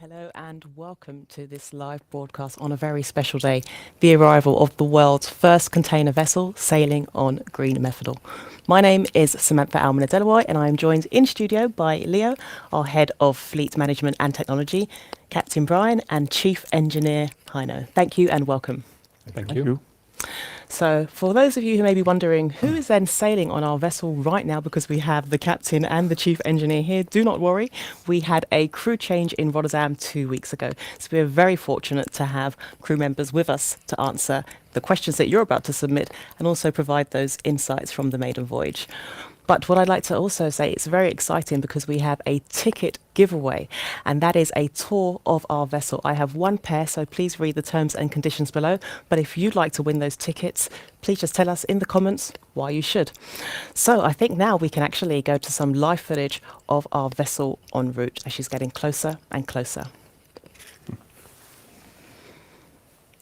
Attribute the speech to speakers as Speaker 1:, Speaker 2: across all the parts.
Speaker 1: Hello and welcome to this live broadcast on a very special day, the arrival of the world's first container vessel sailing on green methanol. My name is Samantha Almana-Delaware and I am joined in studio by Leo, our Head of Fleet Management and Technology, Captain Brian and Chief Engineer Heino. Thank you and welcome.
Speaker 2: Thank you.
Speaker 1: So for those of you who may be wondering who is then sailing on our vessel right now, because we have the captain and the chief engineer here, do not worry. We had a crew change in Rotterdam 2 weeks ago. So we're very fortunate to have crew members with us to answer the questions that you're about to submit and also provide those insights from the maiden voyage. But what I'd like to also say, it's very exciting because we have a ticket giveaway, and that is a tour of our vessel. I have one pair, so please read the terms and conditions below. But if you'd like to win those tickets, please just tell us in the comments why you should. So I think now we can actually go to some live footage of our vessel en route as she's getting closer and closer.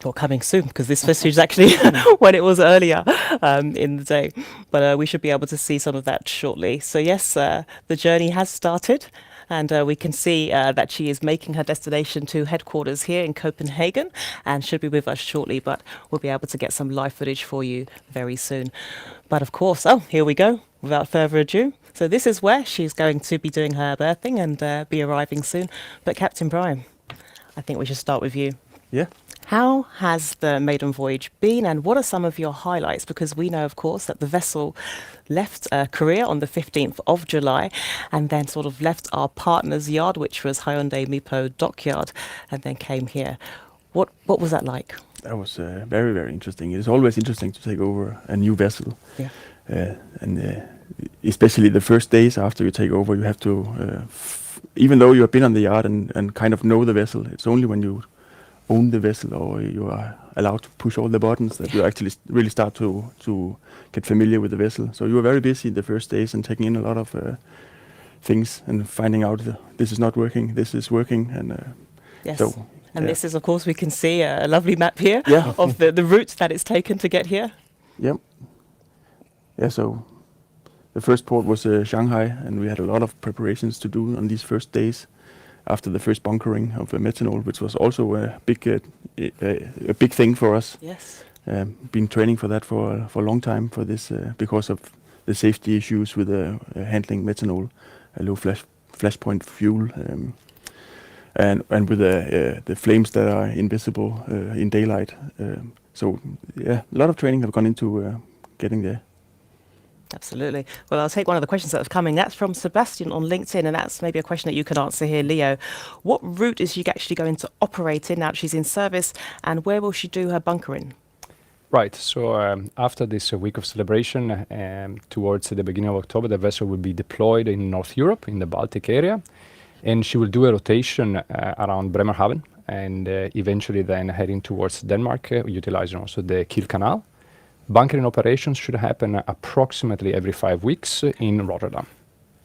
Speaker 1: Or coming soon, because this footage is actually when it was earlier in the day. But we should be able to see some of that shortly. So yes, the journey has started, and we can see that she is making her destination to headquarters here in Copenhagen and should be with us shortly, but we'll be able to get some live footage for you very soon. But of course, here we go, without further ado. So this is where she's going to be doing her berthing and be arriving soon. But Captain Brian, I think we should start with you.
Speaker 2: Yeah.
Speaker 1: How has the maiden voyage been, and what are some of your highlights? Because we know, of course, that the vessel left Korea on the 15th of July and then sort of left our partner's yard, which was Hyundai Mipo Dockyard, and then came here. What was that like?
Speaker 2: That was very, very interesting. It's always interesting to take over a new vessel.
Speaker 1: Yeah.
Speaker 2: And especially the first days after you take over, you have to, even though you have been on the yard and kind of know the vessel, it's only when you own the vessel or you are allowed to push all the buttons that you actually really start to get familiar with the vessel. So you were very busy the first days and taking in a lot of things and finding out this is not working, this is working. And
Speaker 1: yes. This is, of course, we can see a lovely map here of the route that it's taken to get here.
Speaker 2: Yep. Yeah, so the first port was Shanghai, and we had a lot of preparations to do on these first days after the first bunkering of methanol, which was also a big thing for us.
Speaker 1: Yes.
Speaker 2: Been training for that for a long time for this because of the safety issues with handling methanol, low flashpoint fuel, and with the flames that are invisible in daylight. So yeah, a lot of training have gone into getting there.
Speaker 1: Absolutely. Well, I'll take one of the questions that have come in. That's from Sebastian on LinkedIn, and that's maybe a question that you could answer here, Leo. What route is she actually going to operate in now that she's in service, and where will she do her bunkering?
Speaker 3: Right. So after this week of celebration, towards the beginning of October, the vessel will be deployed in North Europe, in the Baltic area, and she will do a rotation around Bremerhaven, and eventually then heading towards Denmark, utilizing also the Kiel Canal. Bunkering operations should happen approximately every 5 weeks in Rotterdam.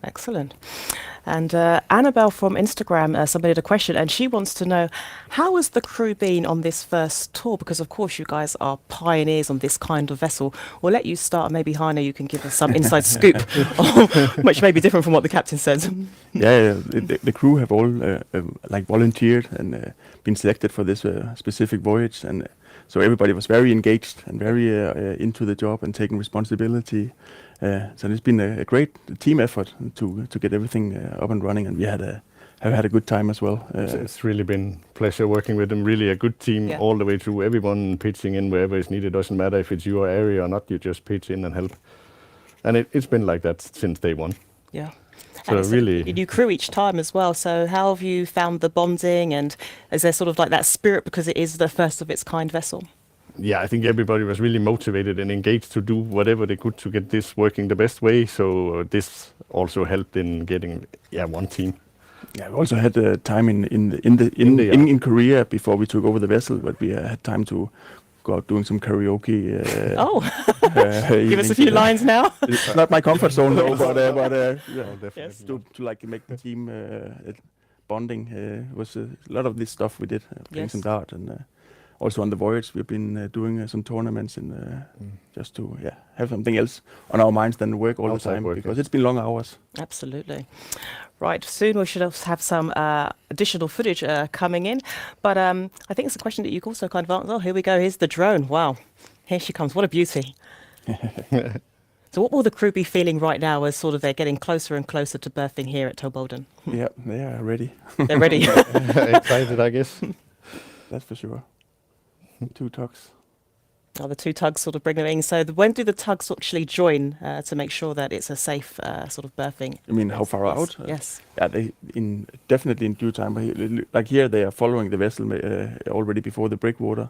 Speaker 1: Excellent. And Annabelle from Instagram submitted a question, and she wants to know, how has the crew been on this first tour? Because, of course, you guys are pioneers on this kind of vessel. We'll let you start. Maybe, Heino, you can give us some inside scoop, which may be different from what the captain says.
Speaker 2: Yeah, the crew have all volunteered and been selected for this specific voyage, and so everybody was very engaged and very into the job and taking responsibility. So it's been a great team effort to get everything up and running, and we have had a good time as well.
Speaker 4: It's really been pleasure working with them. Really a good team all the way through. Everyone pitching in wherever is needed. Doesn't matter if it's your area or not. You just pitch in and help. And it's been like that since day one.
Speaker 1: Yeah.
Speaker 4: So
Speaker 1: and
Speaker 4: really,
Speaker 1: a new crew each time as well. So how have you found the bonding, and is there sort of like that spirit because it is the first of its kind vessel?
Speaker 4: Yeah, I think everybody was really motivated and engaged to do whatever they could to get this working the best way. So this also helped in getting one team.
Speaker 2: Yeah, we also had time in Korea before we took over the vessel, but we had time to go out doing some karaoke.
Speaker 1: Give us a few lines now.
Speaker 2: It's not my comfort zone though, but
Speaker 1: yes.
Speaker 2: to like make the team bonding was a lot of this stuff we did, playing some dart, and also on the voyage we've been doing some tournaments and just to have something else on our minds than work all the time, because it's been long hours.
Speaker 1: Absolutely. Right, soon we should also have some additional footage coming in, but I think it's a question that you also kind of answered. Oh, here we go, here's the drone. Wow, here she comes, what a beauty. So what will the crew be feeling right now as sort of they're getting closer and closer to berthing here at Towboden?
Speaker 2: Yeah, they are ready.
Speaker 1: They're ready.
Speaker 4: Excited, I guess.
Speaker 2: That's for sure. 2 tugs.
Speaker 1: Oh, the two tugs sort of bring them in. So when do the tugs actually join to make sure that it's a safe sort of berthing?
Speaker 2: I mean, how far out?
Speaker 1: Yes.
Speaker 2: Yeah, definitely in due time. But like here, they are following the vessel already before the breakwater.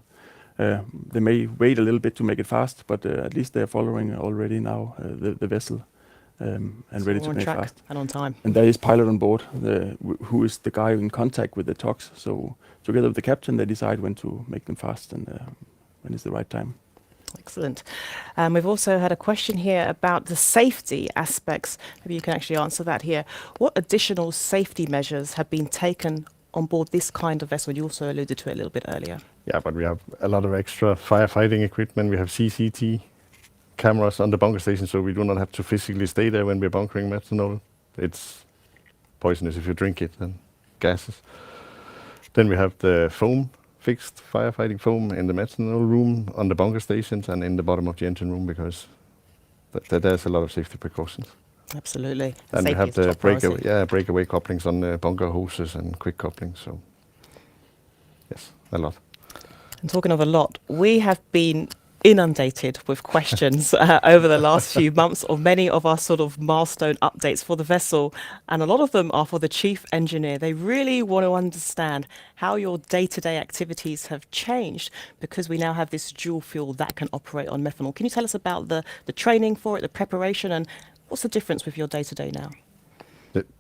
Speaker 2: They may wait a little bit to make it fast, but at least they are following already now the vessel and
Speaker 1: So
Speaker 2: ready
Speaker 1: we're
Speaker 2: to
Speaker 1: on
Speaker 2: make
Speaker 1: track
Speaker 2: fast.
Speaker 1: and on time.
Speaker 2: And there is pilot on board, who is the guy in contact with the tugs. So together with the captain, they decide when to make them fast and when is the right time.
Speaker 1: Excellent. We've also had a question here about the safety aspects. Maybe you can actually answer that here. What additional safety measures have been taken on board this kind of vessel? You also alluded to it a little bit earlier.
Speaker 4: Yeah, but we have a lot of extra firefighting equipment. We have CCT cameras on the bunker station, so we do not have to physically stay there when we're bunkering methanol. It's poisonous if you drink it, and gases. Then we have the foam, fixed firefighting foam in the methanol room on the bunker stations and in the bottom of the engine room, because there's a lot of safety precautions.
Speaker 1: Absolutely.
Speaker 4: And we
Speaker 1: Safety
Speaker 4: have
Speaker 1: is the
Speaker 4: the
Speaker 1: top priority.
Speaker 4: breakaway couplings on the bunker hoses and quick couplings. So yes, a lot.
Speaker 1: And talking of a lot, we have been inundated with questions over the last few months of many of our sort of milestone updates for the vessel, and a lot of them are for the chief engineer. They really want to understand how your day-to-day activities have changed because we now have this dual fuel that can operate on methanol. Can you tell us about the training for it, the preparation, and what's the difference with your day-to-day now?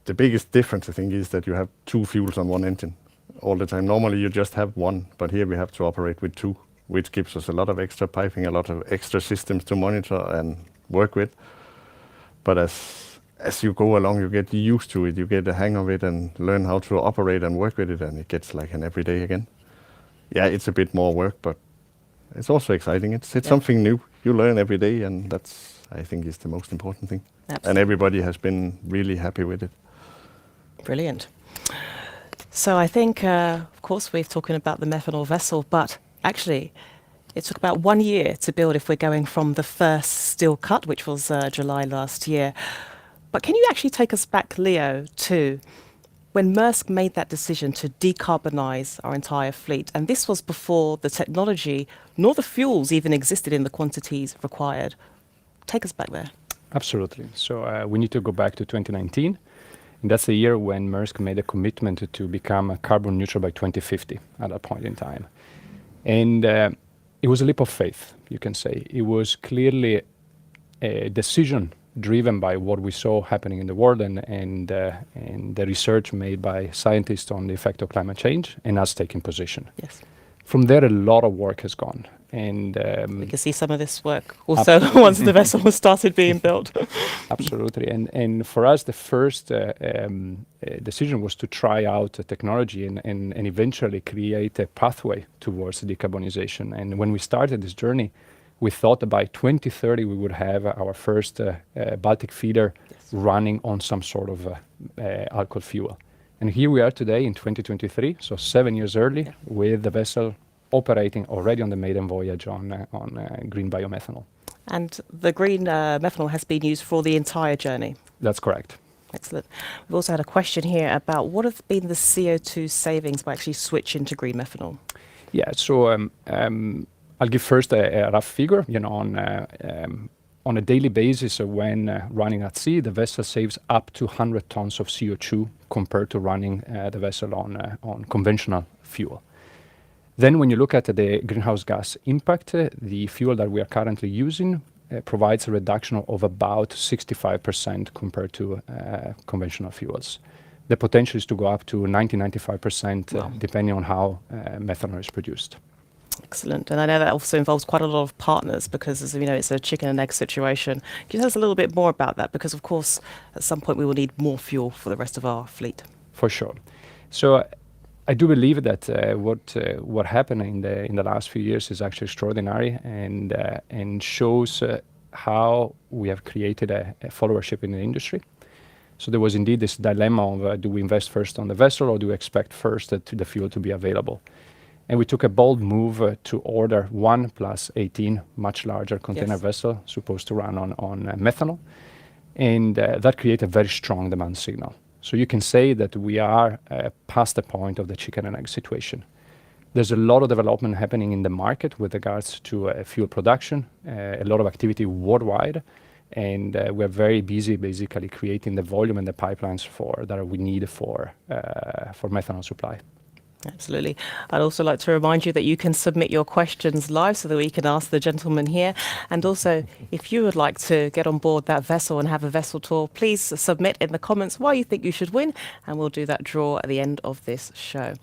Speaker 4: The biggest difference, I think, is that you have two fuels on one engine all the time. Normally you just have one, but here we have to operate with two, which gives us a lot of extra piping, a lot of extra systems to monitor and work with. But as you go along, you get used to it, you get the hang of it and learn how to operate and work with it, and it gets like an everyday again. Yeah, it's a bit more work, but it's also exciting. It's something new. You learn every day, and that's, I think, is the most important thing.
Speaker 1: Absolutely.
Speaker 4: And everybody has been really happy with it.
Speaker 1: Brilliant. So I think, of course, we're talking about the methanol vessel, but actually, it took about 1 year to build if we're going from the first steel cut, which was July last year. But can you actually take us back, Leo, to when Maersk made that decision to decarbonize our entire fleet? And this was before the technology nor the fuels even existed in the quantities required. Take us back there.
Speaker 3: Absolutely. So we need to go back to 2019. And that's the year when Maersk made a commitment to become carbon neutral by 2050 at that point in time. And it was a leap of faith, you can say. It was clearly a decision driven by what we saw happening in the world and the research made by scientists on the effect of climate change and us taking position.
Speaker 1: Yes.
Speaker 3: From there, a lot of work has gone. And
Speaker 1: we can see some of this work also once the vessel started being built.
Speaker 3: Absolutely. And for us, the first decision was to try out a technology and eventually create a pathway towards decarbonization. And when we started this journey, we thought that by 2030 we would have our first Baltic feeder running on some sort of alcohol fuel. And here we are today in 2023, so 7 years early, with the vessel operating already on the maiden voyage on green biomethanol.
Speaker 1: And the green methanol has been used for the entire journey.
Speaker 3: That's correct.
Speaker 1: Excellent. We've also had a question here about what have been the CO2 savings by actually switching to green methanol?
Speaker 3: Yeah, so I'll give first a rough figure. On a daily basis, when running at sea, the vessel saves up to 100 tons of CO2 compared to running the vessel on conventional fuel. Then when you look at the greenhouse gas impact, the fuel that we are currently using provides a reduction of about 65% compared to conventional fuels. The potential is to go up to 90-95% depending on how methanol is produced.
Speaker 1: Excellent. And I know that also involves quite a lot of partners because, as we know, it's a chicken and egg situation. Can you tell us a little bit more about that? Because, of course, at some point we will need more fuel for the rest of our fleet.
Speaker 3: For sure. So I do believe that what happened in the last few years is actually extraordinary and shows how we have created a followership in the industry. So there was indeed this dilemma of do we invest first on the vessel or do we expect first the fuel to be available? And we took a bold move to order 1 + 18 much larger container vessel supposed to run on methanol. And that created a very strong demand signal. So you can say that we are past the point of the chicken and egg situation. There's a lot of development happening in the market with regards to fuel production, a lot of activity worldwide, and we're very busy basically creating the volume and the pipelines that we need for methanol supply.
Speaker 1: Absolutely. I'd also like to remind you that you can submit your questions live so that we can ask the gentleman here. And also, if you would like to get on board that vessel and have a vessel tour, please submit in the comments why you think you should win, and we'll do that draw at the end of this show.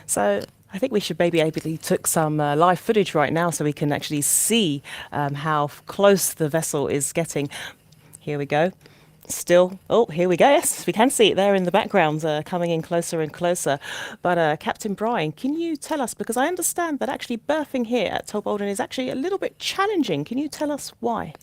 Speaker 1: So I think we should maybe took some live footage right now so we can actually see how close the vessel is getting. Here we go. Still, oh, here we go. Yes, we can see it there in the background, coming in closer and closer. But Captain Brian, can you tell us, because I understand that actually berthing here at Tolbolden is actually a little bit challenging. Can you tell us why?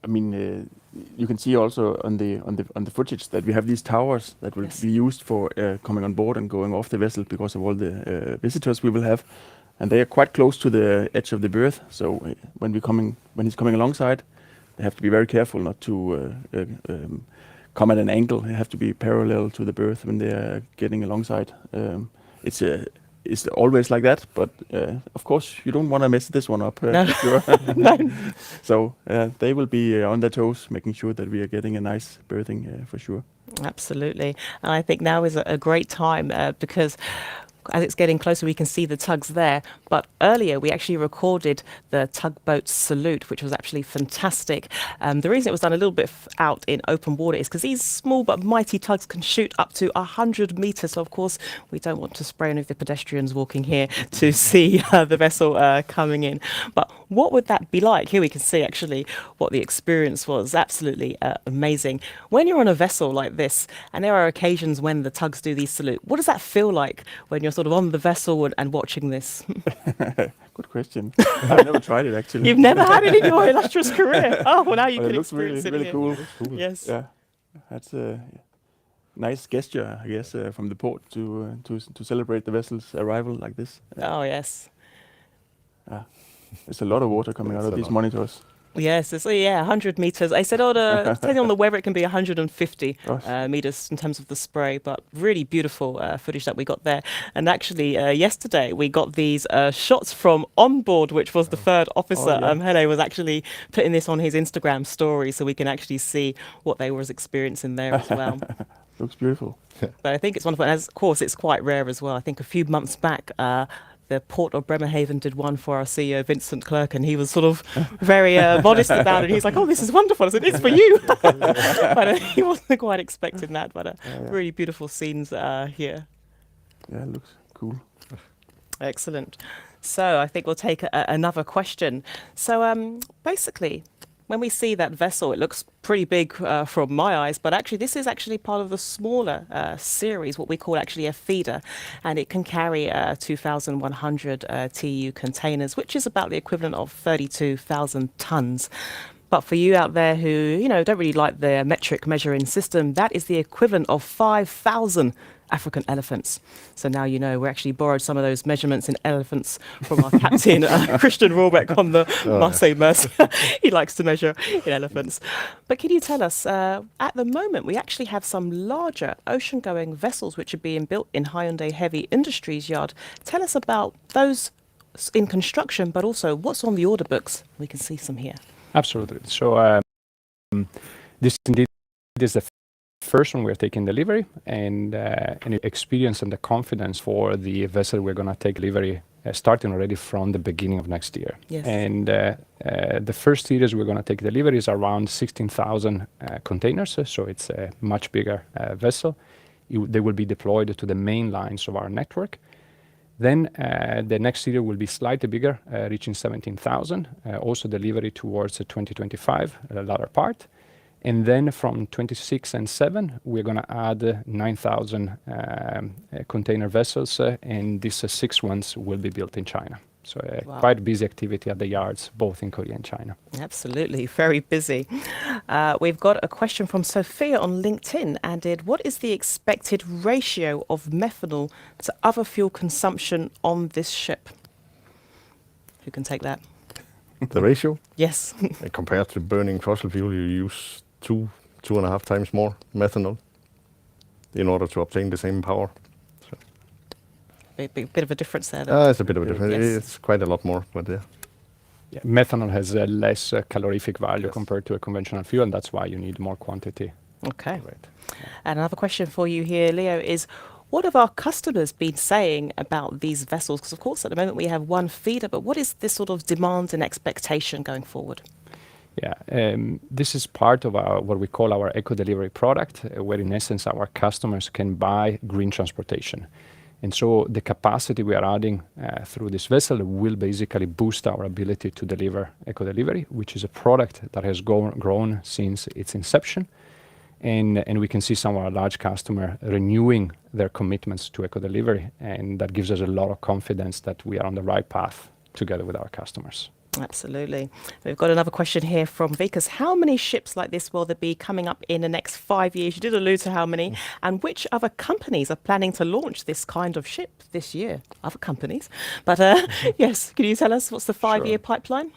Speaker 2: I mean, you can see also on the footage that we have these towers that will be used for coming on board and going off the vessel because of all the visitors we will have, and they are quite close to the edge of the berth. So when he's coming alongside, they have to be very careful not to come at an angle. They have to be parallel to the berth when they are getting alongside. It's always like that, but of course you don't want to mess this one up.
Speaker 1: No.
Speaker 2: Sure.
Speaker 1: No.
Speaker 2: So they will be on their toes, making sure that we are getting a nice berthing for sure.
Speaker 1: Absolutely. And I think now is a great time because as it's getting closer, we can see the tugs there. But earlier, we actually recorded the tugboat salute, which was actually fantastic. The reason it was done a little bit out in open water is because these small but mighty tugs can shoot up to 100 meters. So, of course, we don't want to spray any of the pedestrians walking here to see the vessel coming in. But what would that be like? Here we can see actually what the experience was. Absolutely amazing. When you're on a vessel like this, and there are occasions when the tugs do these salute, what does that feel like when you're sort of on the vessel and watching this?
Speaker 2: Good question. I've never tried it actually.
Speaker 1: You've never had it in your illustrious career? Oh, well, now you
Speaker 2: But
Speaker 1: can
Speaker 2: it looks
Speaker 1: experience
Speaker 2: really,
Speaker 1: it
Speaker 2: really
Speaker 1: here.
Speaker 2: cool.
Speaker 1: Yes.
Speaker 2: Yeah, that's a nice gesture, I guess, from the port to celebrate the vessel's arrival like this.
Speaker 1: Oh, yes.
Speaker 2: There's a lot of water coming out of these monitors.
Speaker 1: Yes, it's 100 meters. I said, depending on the weather, it can be 150 meters in terms of the spray, but really beautiful footage that we got there. And actually, yesterday, we got these shots from on board, which was the third officer. Heino was actually putting this on his Instagram story, so we can actually see what they were experiencing there as well.
Speaker 2: Looks beautiful.
Speaker 1: But I think it's wonderful. And of course, it's quite rare as well. I think a few months back, the Port of Bremerhaven did one for our CEO, Vincent Clerk, and he was sort of very modest about it. He's like, oh, this is wonderful. I said, it's for you. But he wasn't quite expecting that. But really beautiful scenes here.
Speaker 2: Yeah, it looks cool.
Speaker 1: Excellent. So I think we'll take another question. So basically, when we see that vessel, it looks pretty big from my eyes, but actually this is actually part of the smaller series, what we call actually a feeder, and it can carry 2,100 TEU containers, which is about the equivalent of 32,000 tons. But for you out there who, don't really like the metric measuring system, that is the equivalent of 5,000 African elephants. So now we actually borrowed some of those measurements in elephants from our captain, Christian Rohrbeck on the Marseille Maersk. He likes to measure in elephants. But can you tell us, at the moment, we actually have some larger ocean-going vessels which are being built in Hyundai Heavy Industries Yard. Tell us about those in construction, but also what's on the order books. We can see some here.
Speaker 3: Absolutely. So this indeed is the first one we're taking delivery, and experience and the confidence for the vessel we're going to take delivery starting already from the beginning of next year.
Speaker 1: Yes.
Speaker 3: And the first series we're going to take delivery is around 16,000 containers, so it's a much bigger vessel. They will be deployed to the main lines of our network. Then the next series will be slightly bigger, reaching 17,000, also delivery towards 2025, the latter part. And then from 26 and 7, we're going to add 9,000 container vessels, and these 6 ones will be built in China. So quite busy activity at the yards, both in Korea and China.
Speaker 1: Absolutely, very busy. We've got a question from Sophia on LinkedIn, and what is the expected ratio of methanol to other fuel consumption on this ship? Who can take that?
Speaker 4: The ratio?
Speaker 1: Yes.
Speaker 4: Compared to burning fossil fuel, you use 2.5 times more methanol in order to obtain the same power. So.
Speaker 1: bit of a difference there. Then.
Speaker 4: It's a bit of a difference.
Speaker 1: Yes.
Speaker 4: It's quite a lot more, but yeah.
Speaker 3: Yeah, methanol has a less calorific value
Speaker 4: Yes.
Speaker 3: compared to a conventional fuel, and that's why you need more quantity.
Speaker 1: Okay.
Speaker 4: Right.
Speaker 1: And another question for you here, Leo, is what have our customers been saying about these vessels? Because, of course, at the moment we have one feeder, but what is this sort of demand and expectation going forward?
Speaker 3: Yeah, this is part of our what we call our eco delivery product, where in essence our customers can buy green transportation. And so the capacity we are adding through this vessel will basically boost our ability to deliver eco delivery, which is a product that has grown since its inception. And we can see some of our large customers renewing their commitments to eco delivery, and that gives us a lot of confidence that we are on the right path together with our customers.
Speaker 1: Absolutely. We've got another question here from Vikas. How many ships like this will there be coming up in the next 5 years? You did allude to how many. And which other companies are planning to launch this kind of ship this year? Other companies. But yes, can you tell us what's the 5-year pipeline?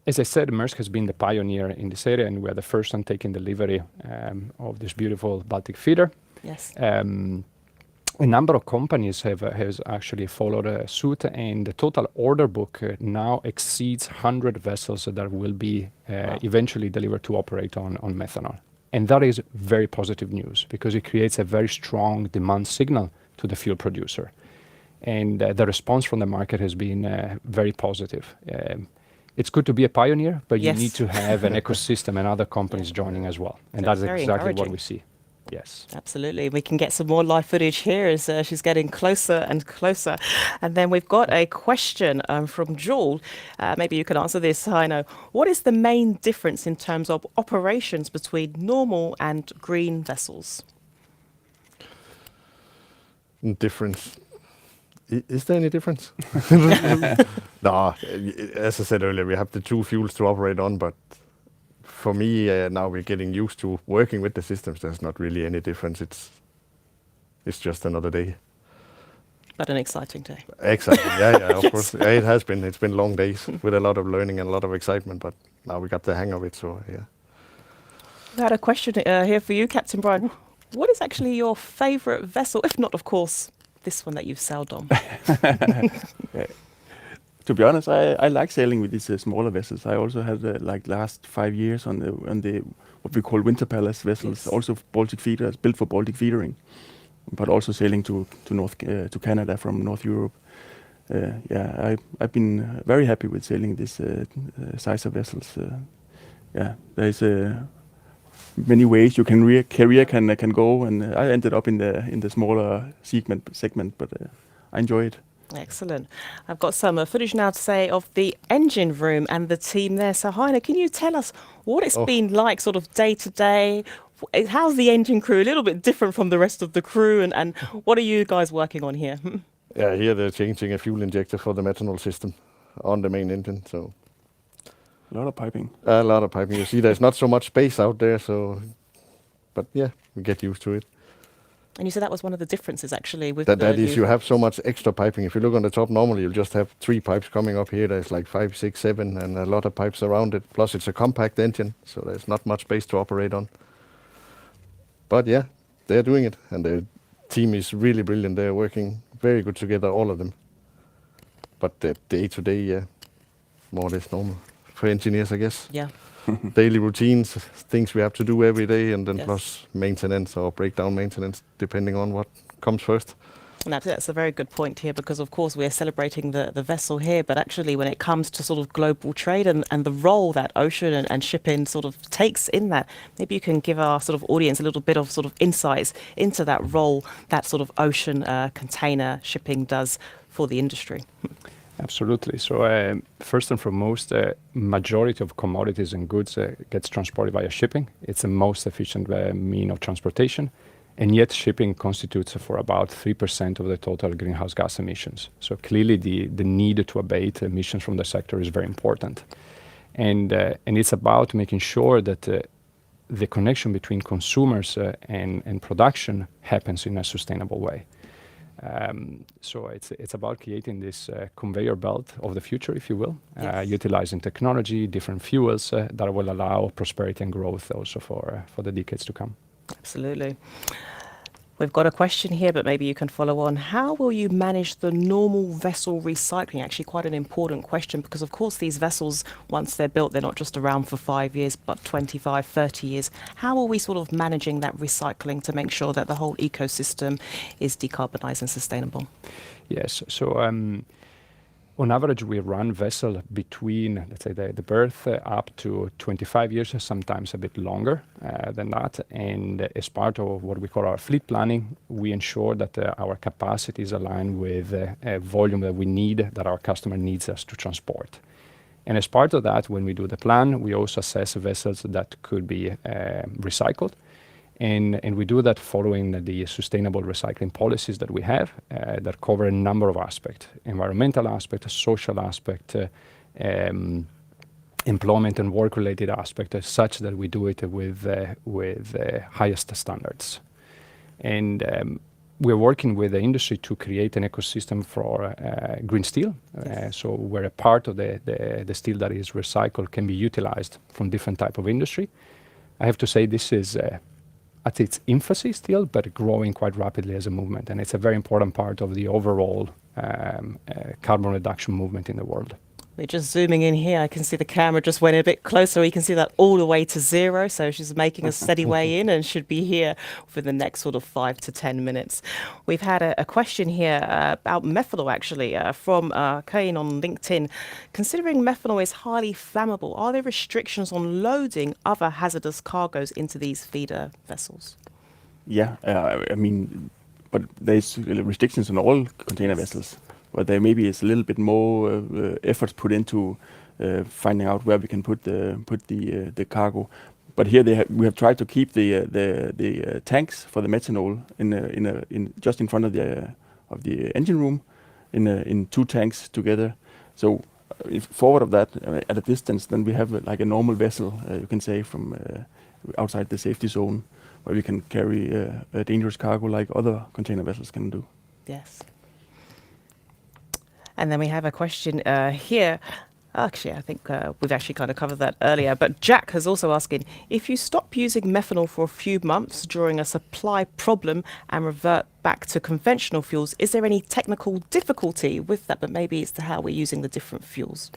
Speaker 3: As I said, Maersk has been the pioneer in this area, and we are the first on taking delivery of this beautiful Baltic feeder.
Speaker 1: Yes.
Speaker 3: A number of companies has actually followed suit, and the total order book now exceeds 100 vessels that will be eventually delivered to operate on methanol. And that is very positive news because it creates a very strong demand signal to the fuel producer. And the response from the market has been very positive. It's good to be a pioneer, but you need to have an ecosystem and other companies joining as well. And that's exactly what we see. Yes.
Speaker 1: Absolutely. We can get some more live footage here as she's getting closer and closer. And then we've got a question from Joel. Maybe you could answer this, Heino. What is the main difference in terms of operations between normal and green vessels?
Speaker 4: Difference. Is there any difference? No, as I said earlier, we have the two fuels to operate on, but for me, now we're getting used to working with the systems. There's not really any difference. It's just another day.
Speaker 1: But an exciting day.
Speaker 4: Exactly. Yeah, of course. Yeah, it has been. It's been long days with a lot of learning and a lot of excitement, but now we got the hang of it, so yeah.
Speaker 1: I had a question here for you, Captain Brian. What is actually your favourite vessel, if not, of course, this one that you've sailed on?
Speaker 2: To be honest, I like sailing with these smaller vessels. I also had like last 5 years on the what we call winter palace vessels, also Baltic feeders, built for Baltic feedering, but also sailing to Canada from North Europe. I've been very happy with sailing this size of vessels. There's many ways you can career can go, and I ended up in the smaller segment, but I enjoy it.
Speaker 1: Excellent. I've got some footage now to say of the engine room and the team there. So, Heino, can you tell us what it's been like sort of day to day? How's the engine crew? A little bit different from the rest of the crew, and what are you guys working on here?
Speaker 4: Yeah, here they're changing a fuel injector for the methanol system on the main engine, so...
Speaker 2: A lot of piping.
Speaker 4: A lot of piping. You see, there's not so much space out there, so... But yeah, we get used to it.
Speaker 1: And you said that was one of the differences, actually, with
Speaker 4: that is you have so much extra piping. If you look on the top, normally you'll just have 3 pipes coming up here. There's like 5, 6, 7, and a lot of pipes around it. Plus, it's a compact engine, so there's not much space to operate on. But yeah, they're doing it, and the team is really brilliant. They're working very good together, all of them. But the day-to-day, more or less normal for engineers, I guess.
Speaker 1: Yeah.
Speaker 4: Daily routines, things we have to do every day, and then plus maintenance or breakdown maintenance, depending on what comes first.
Speaker 1: And that's a very good point here, because of course we're celebrating the vessel here, but actually when it comes to sort of global trade and the role that ocean and shipping sort of takes in that, maybe you can give our sort of audience a little bit of sort of insights into that role that sort of ocean container shipping does for the industry.
Speaker 3: Absolutely. So first and foremost, majority of commodities and goods gets transported via shipping. It's the most efficient mean of transportation. And yet shipping constitutes for about 3% of the total greenhouse gas emissions. So clearly the need to abate emissions from the sector is very important. And it's about making sure that the connection between consumers and production happens in a sustainable way. So it's about creating this conveyor belt of the future, if you will, utilizing technology, different fuels that will allow prosperity and growth also for the decades to come.
Speaker 1: Absolutely. We've got a question here, but maybe you can follow on. How will you manage the normal vessel recycling? Actually, quite an important question, because of course these vessels, once they're built, they're not just around for 5 years, but 25, 30 years. How are we sort of managing that recycling to make sure that the whole ecosystem is decarbonised and sustainable?
Speaker 3: Yes. So on average, we run vessel between, let's say, the birth up to 25 years, sometimes a bit longer than that. And as part of what we call our fleet planning, we ensure that our capacity is aligned with a volume that we need, that our customer needs us to transport. And as part of that, when we do the plan, we also assess vessels that could be recycled. And we do that following the sustainable recycling policies that we have that cover a number of aspects: environmental aspect, social aspect, employment and work-related aspect, such that we do it with highest standards. And we're working with the industry to create an ecosystem for green steel. So where a part of the steel that is recycled can be utilized from different type of industry. I have to say this is at its infancy still, but growing quite rapidly as a movement. And it's a very important part of the overall carbon reduction movement in the world.
Speaker 1: We're just zooming in here. I can see the camera just went a bit closer. You can see that all the way to 0. So she's making a steady way in and should be here for the next sort of 5 to 10 minutes. We've had a question here about methanol, actually, from Kane on LinkedIn. Considering methanol is highly flammable, are there restrictions on loading other hazardous cargoes into these feeder vessels?
Speaker 2: Yeah, I mean, but there's restrictions on all container vessels. But there maybe is a little bit more efforts put into finding out where we can put the cargo. But here we have tried to keep the tanks for the methanol in just in front of the engine room in 2 tanks together. So if forward of that at a distance, then we have like a normal vessel, you can say, from outside the safety zone, where we can carry a dangerous cargo like other container vessels can do.
Speaker 1: Yes. And then we have a question here. Actually, I think we've actually kind of covered that earlier. But Jack has also asking, if you stop using methanol for a few months during a supply problem and revert back to conventional fuels, is there any technical difficulty with that? But maybe it's how we're using the different fuels.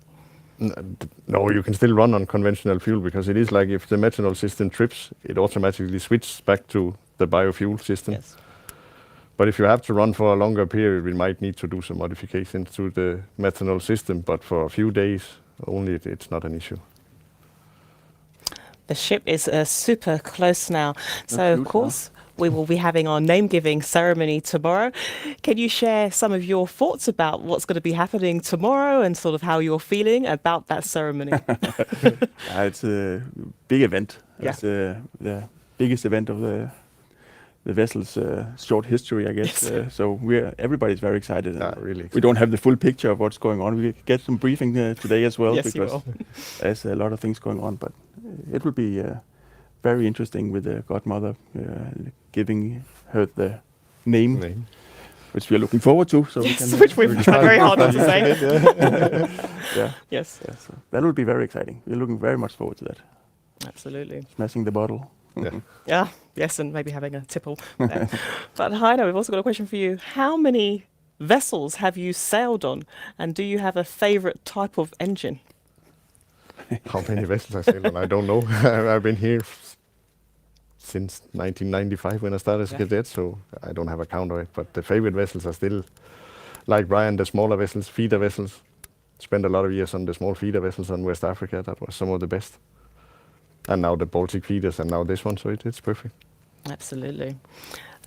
Speaker 4: No, you can still run on conventional fuel, because it is like if the methanol system trips, it automatically switches back to the biofuel system.
Speaker 1: Yes.
Speaker 4: But if you have to run for a longer period, we might need to do some modifications to the methanol system. But for a few days only, it's not an issue.
Speaker 1: The ship is super close now. So, of course, we will be having our name-giving ceremony tomorrow. Can you share some of your thoughts about what's going to be happening tomorrow and sort of how you're feeling about that ceremony?
Speaker 2: It's a big event.
Speaker 1: Yeah.
Speaker 2: It's the biggest event of the vessel's short history, I guess.
Speaker 1: Yes.
Speaker 2: So everybody's very excited.
Speaker 4: Really excited.
Speaker 2: We don't have the full picture of what's going on. We get some briefing today as well,
Speaker 1: Yes,
Speaker 2: because there's a lot of things going on. But it will be very interesting with the godmother giving her the name, which we are looking forward to. So
Speaker 1: Yes,
Speaker 2: we can,
Speaker 1: which we've tried very hard not to say.
Speaker 2: yeah.
Speaker 1: Yes,
Speaker 2: Yeah, so that will be very exciting. We're looking very much forward to that.
Speaker 1: absolutely.
Speaker 2: Smashing the bottle.
Speaker 1: Yeah, yes, and maybe having a tipple there. But Heino, we've also got a question for you. How many vessels have you sailed on, and do you have a favourite type of engine?
Speaker 4: How many vessels I sailed on, I don't know. I've been here since 1995 when I started as a cadet, so I don't have a count of it. But the favorite vessels are still, like Brian, the smaller vessels, feeder vessels. Spent a lot of years on the small feeder vessels on West Africa. That was some of the best. And now the Baltic feeders, and now this one, so it's perfect.
Speaker 1: Absolutely.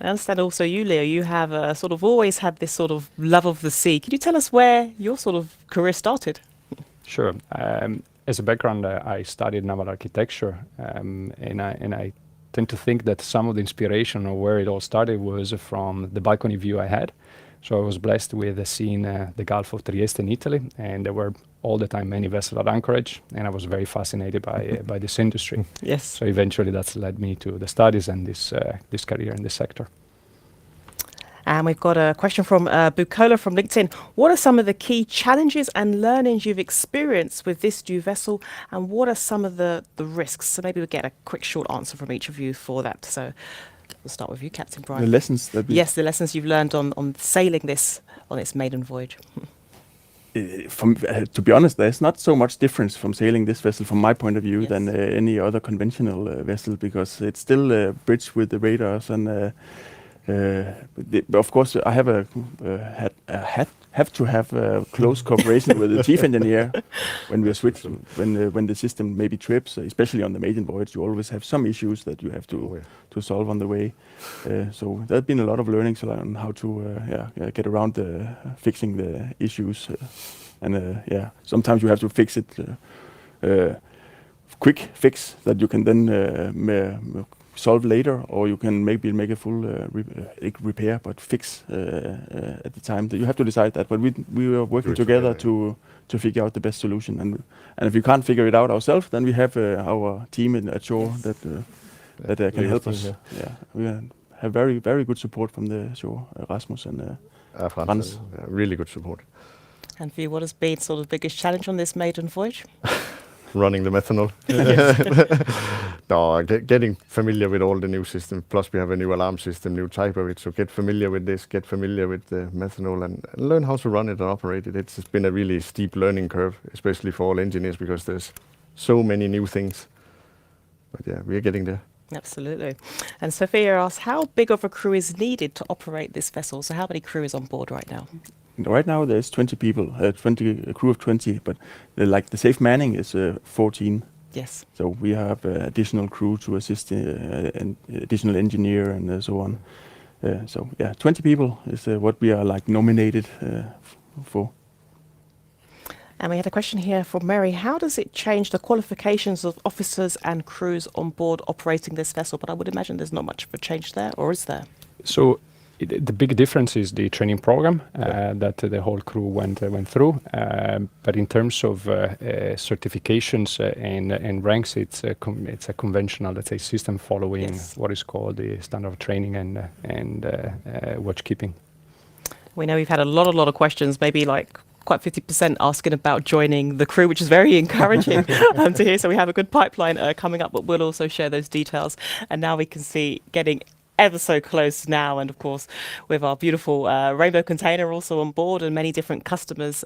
Speaker 1: I understand also you, Leo, you have sort of always had this sort of love of the sea. Can you tell us where your sort of career started?
Speaker 3: Sure. As a background, I studied naval architecture, and I tend to think that some of the inspiration of where it all started was from the balcony view I had. So I was blessed with seeing the Gulf of Trieste in Italy, and there were all the time many vessels at anchorage, and I was very fascinated by this industry.
Speaker 1: Yes.
Speaker 3: So eventually that's led me to the studies and this career in this sector.
Speaker 1: And we've got a question from Bukola from LinkedIn. What are some of the key challenges and learnings you've experienced with this new vessel, and what are some of the risks? So maybe we'll get a quick short answer from each of you for that. So We'll start with you, Captain
Speaker 2: The
Speaker 1: Brian.
Speaker 2: lessons that we
Speaker 1: Yes, the lessons you've learned on sailing this on its maiden voyage.
Speaker 2: to be honest, there's not so much difference from sailing this vessel from my point of view
Speaker 1: Yes.
Speaker 2: than any other conventional vessel, because it's still bridged with the radars, and of course I have have to have close cooperation with the chief engineer when we switch, when the system maybe trips, especially on the maiden voyage. You always have some issues that you have to solve on the way. So there's been a lot of learnings on how to get around fixing the issues, and sometimes you have to fix it quick fix that you can then solve later, or you can maybe make a full repair, but fix at the time. You have to decide that. But we are working together to figure out the best solution. And if we can't figure it out ourselves, then we have our team at shore that can help us. Yeah, we have very, very good support from the shore, Rasmus and Frans.
Speaker 4: Really good support.
Speaker 1: And for you, what has been sort of the biggest challenge on this maiden voyage?
Speaker 4: Running the methanol. No, getting familiar with all the new systems. Plus, we have a new alarm system, new type of it. So get familiar with this, get familiar with the methanol, and learn how to run it and operate it. It's been a really steep learning curve, especially for all engineers, because there's so many new things. But yeah, we're getting there.
Speaker 1: Absolutely. And Sophia asks, how big of a crew is needed to operate this vessel? So how many crew is on board right now?
Speaker 2: Right now there's 20 people, a crew of 20, but the safe manning is 14.
Speaker 1: Yes.
Speaker 2: So we have additional crew to assist, and additional engineer and so on. 20 people is what we are nominated for.
Speaker 1: And we had a question here from Mary. How does it change the qualifications of officers and crews on board operating this vessel? But I would imagine there's not much of a change there, or is there?
Speaker 3: So the big difference is the training program that the whole crew went through. But in terms of certifications and ranks, it's a conventional, let's say, system following what is called the standard of training and watchkeeping.
Speaker 1: We know we've had a lot of questions, maybe quite 50% asking about joining the crew, which is very encouraging to hear. So we have a good pipeline coming up, but we'll also share those details. And now we can see getting ever so close now, and of course with our beautiful rainbow container also on board, and many different customers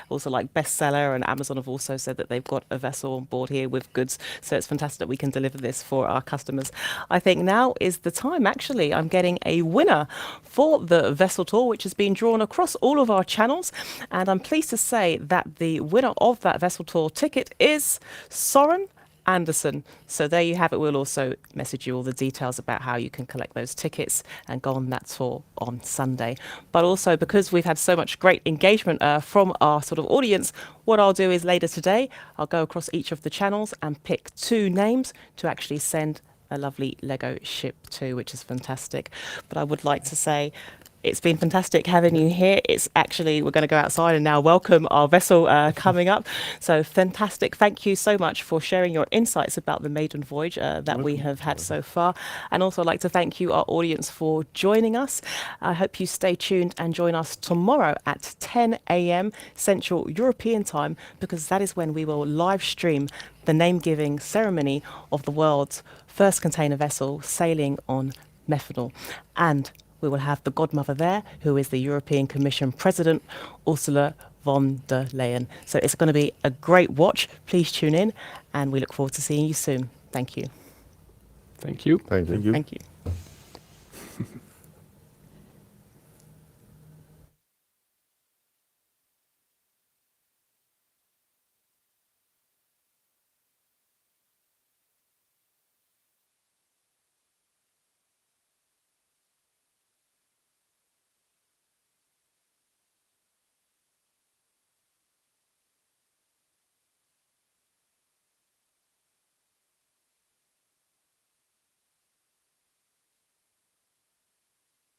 Speaker 1: also like Bestseller and Amazon have also said that they've got a vessel on board here with goods, so it's fantastic that we can deliver this for our customers. I think now is the time. Actually, I'm getting a winner for the vessel tour, which has been drawn across all of our channels, and I'm pleased to say that the winner of that vessel tour ticket is Søren Anderson. So there you have it. We'll also message you all the details about how you can collect those tickets and go on that tour on Sunday. But also, because we've had so much great engagement from our sort of audience, what I'll do is later today, I'll go across each of the channels and pick 2 names to actually send a lovely Lego ship to, which is fantastic. But I would like to say, it's been fantastic having you here. It's actually, we're going to go outside and now welcome our vessel coming up. So fantastic. Thank you so much for sharing your insights about the maiden voyage that we have had so far. And also I'd like to thank you, our audience, for joining us. I hope you stay tuned and join us tomorrow at 10 a.m. Central European time, because that is when we will live stream the name-giving ceremony of the world's first container vessel sailing on methanol. And we will have the godmother there, who is the European Commission President, Ursula von der Leyen. So it's going to be a great watch. Please tune in, and we look forward to seeing you soon. Thank you.
Speaker 3: Thank you.
Speaker 4: Thank you.
Speaker 1: Thank you.